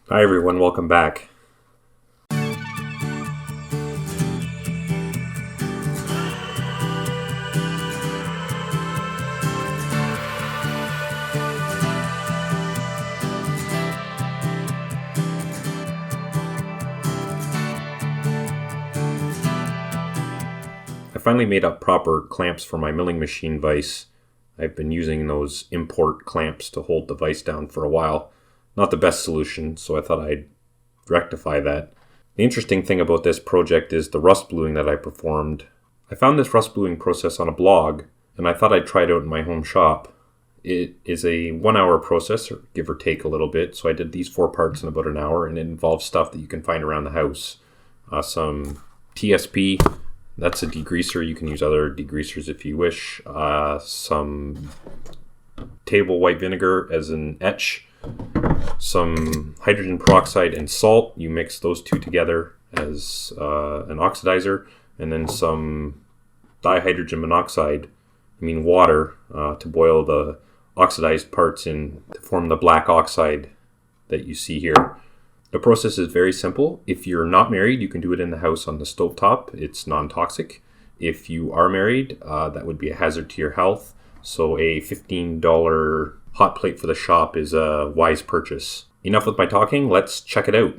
Hi everyone, welcome back. I finally made up proper clamps for my milling machine vise. I've been using those import clamps to hold the vise down for a while. Not the best solution, so I thought I'd rectify that. The interesting thing about this project is the rust bluing that I performed. I found this rust bluing process on a blog, and I thought I'd try it out in my home shop. It is a 1 hour process, or give or take a little bit, so I did these 4 parts in about an hour, and it involves stuff that you can find around the house. Some TSP, that's a degreaser. You can use other degreasers if you wish. Some table white vinegar as an etch. Some hydrogen peroxide and salt. You mix those two together as an oxidizer. And then some dihydrogen monoxide, water, to boil the oxidized parts in to form the black oxide that you see here. The process is very simple. If you're not married, you can do it in the house on the stovetop. It's non-toxic. If you are married, that would be a hazard to your health. So a $15 hot plate for the shop is a wise purchase. Enough with my talking, let's check it out.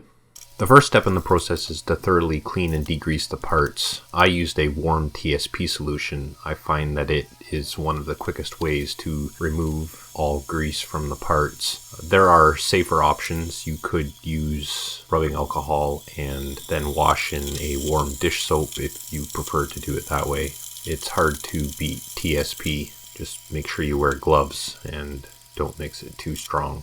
The first step in the process is to thoroughly clean and degrease the parts. I used a warm TSP solution. I find that it is one of the quickest ways to remove all grease from the parts. There are safer options. You could use rubbing alcohol and then wash in a warm dish soap if you prefer to do it that way. It's hard to beat TSP. Just make sure you wear gloves and don't mix it too strong.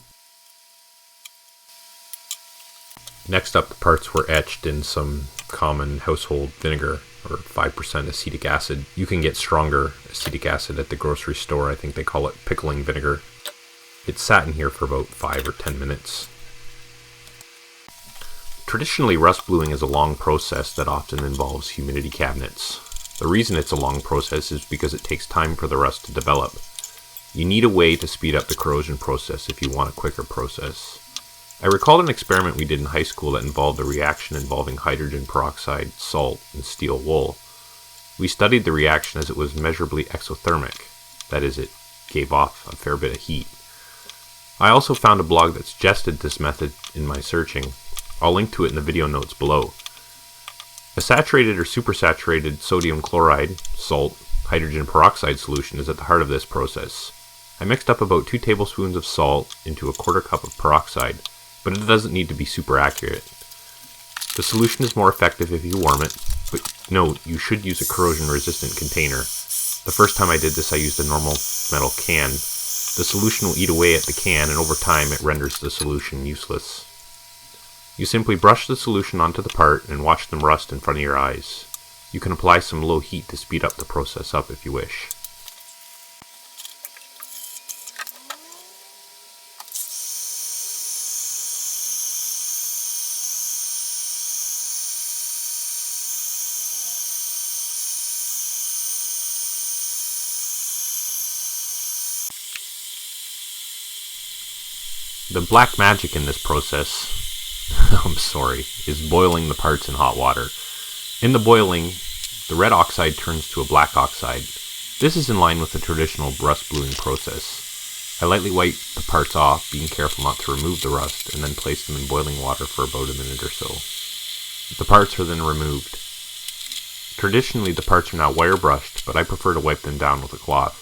Next up, the parts were etched in some common household vinegar, or 5% acetic acid. You can get stronger acetic acid at the grocery store. I think they call it pickling vinegar. It sat in here for about 5 or 10 minutes. Traditionally, rust bluing is a long process that often involves humidity cabinets. The reason it's a long process is because it takes time for the rust to develop. You need a way to speed up the corrosion process if you want a quicker process. I recalled an experiment we did in high school that involved a reaction involving hydrogen peroxide, salt, and steel wool. We studied the reaction as it was measurably exothermic, that is, it gave off a fair bit of heat. I also found a blog that suggested this method in my searching. I'll link to it in the video notes below. A saturated or supersaturated sodium chloride, salt, hydrogen peroxide solution is at the heart of this process. I mixed up about 2 tablespoons of salt into a 1/4 cup of peroxide, but it doesn't need to be super accurate. The solution is more effective if you warm it, but note, you should use a corrosion-resistant container. The first time I did this, I used a normal metal can. The solution will eat away at the can, and over time it renders the solution useless. You simply brush the solution onto the part and watch them rust in front of your eyes. You can apply some low heat to speed up the process up if you wish. The black magic in this process, is boiling the parts in hot water. In the boiling, the red oxide turns to a black oxide. This is in line with the traditional rust bluing process. I lightly wipe the parts off, being careful not to remove the rust, and then place them in boiling water for about a minute or so. The parts are then removed. Traditionally, the parts are now wire brushed, but I prefer to wipe them down with a cloth.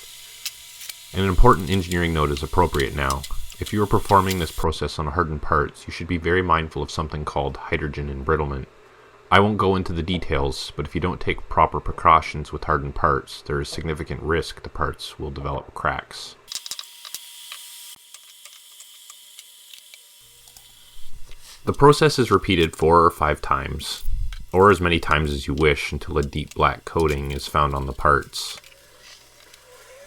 An important engineering note is appropriate now. If you are performing this process on hardened parts, you should be very mindful of something called hydrogen embrittlement. I won't go into the details, but if you don't take proper precautions with hardened parts, there is significant risk the parts will develop cracks. The process is repeated 4 or 5 times, or as many times as you wish until a deep black coating is found on the parts.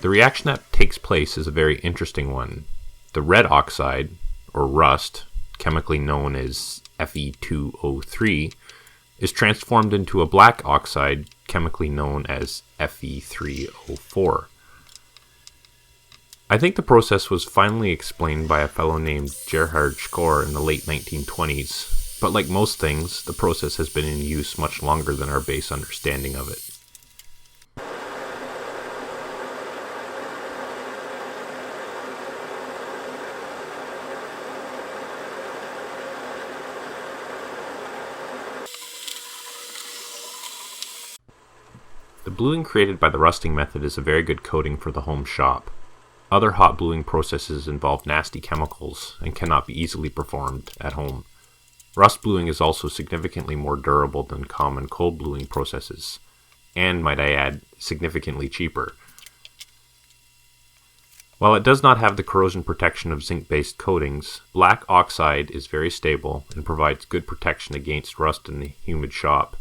The reaction that takes place is a very interesting one. The red oxide, or rust, chemically known as Fe2O3, is transformed into a black oxide, chemically known as Fe3O4. I think the process was finally explained by a fellow named Gerhard Schor in the late 1920s, but like most things, the process has been in use much longer than our base understanding of it. The bluing created by the rusting method is a very good coating for the home shop. Other hot bluing processes involve nasty chemicals and cannot be easily performed at home. Rust bluing is also significantly more durable than common cold bluing processes, and, might I add, significantly cheaper. While it does not have the corrosion protection of zinc-based coatings, black oxide is very stable and provides good protection against rust in the humid shop.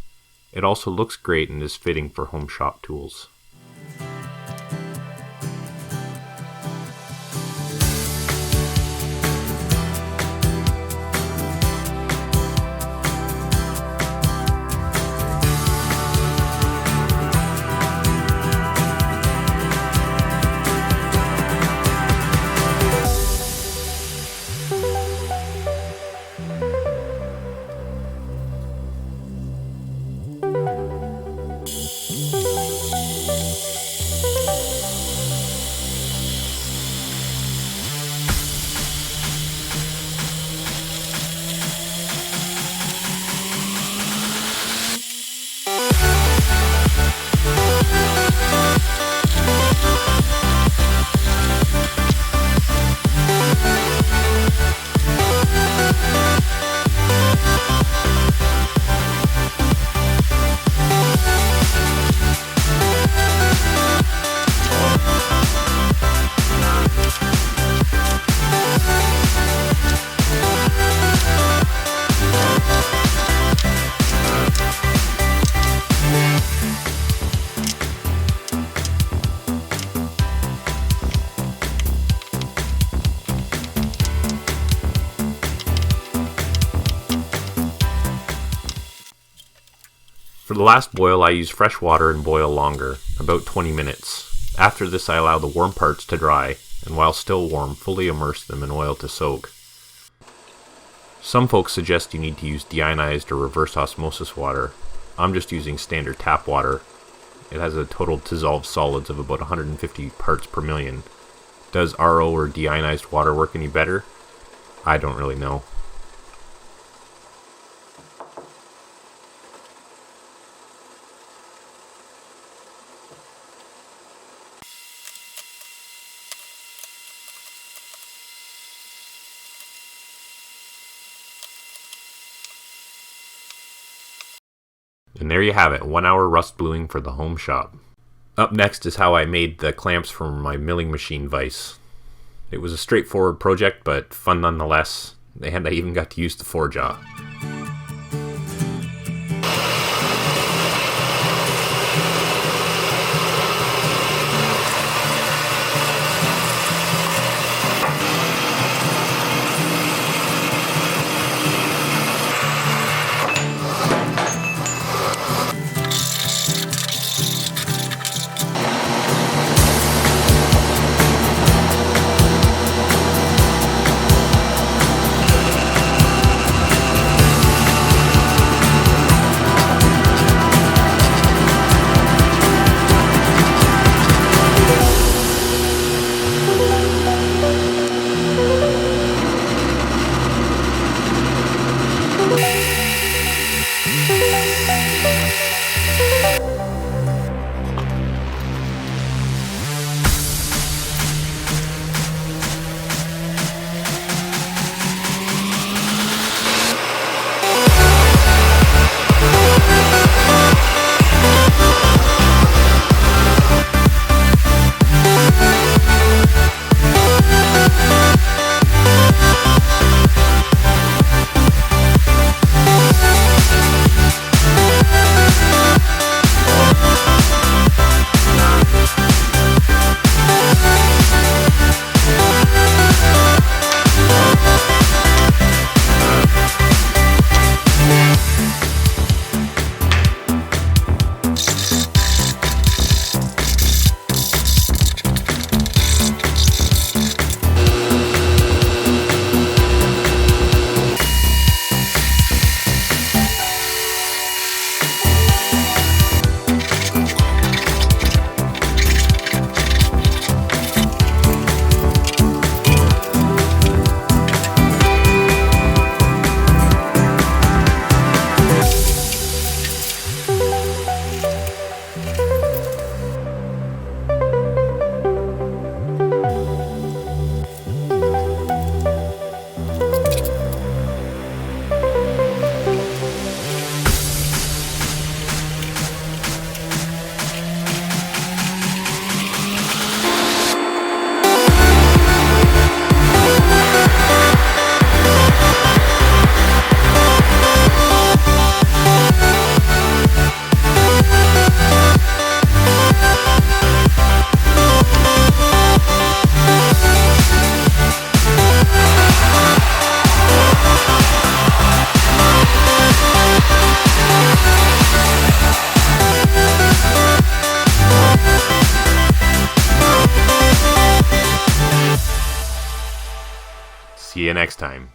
It also looks great and is fitting for home shop tools. For the last boil, I use fresh water and boil longer, about 20 minutes. After this, I allow the warm parts to dry, and while still warm, fully immerse them in oil to soak. Some folks suggest you need to use deionized or reverse osmosis water. I'm just using standard tap water. It has a total dissolved solids of about 150 parts per million. Does RO or deionized water work any better? I don't really know. And there you have it, 1 hour rust bluing for the home shop. Up next is how I made the clamps for my milling machine vise. It was a straightforward project, but fun nonetheless, and I even got to use the forejaw. See you next time.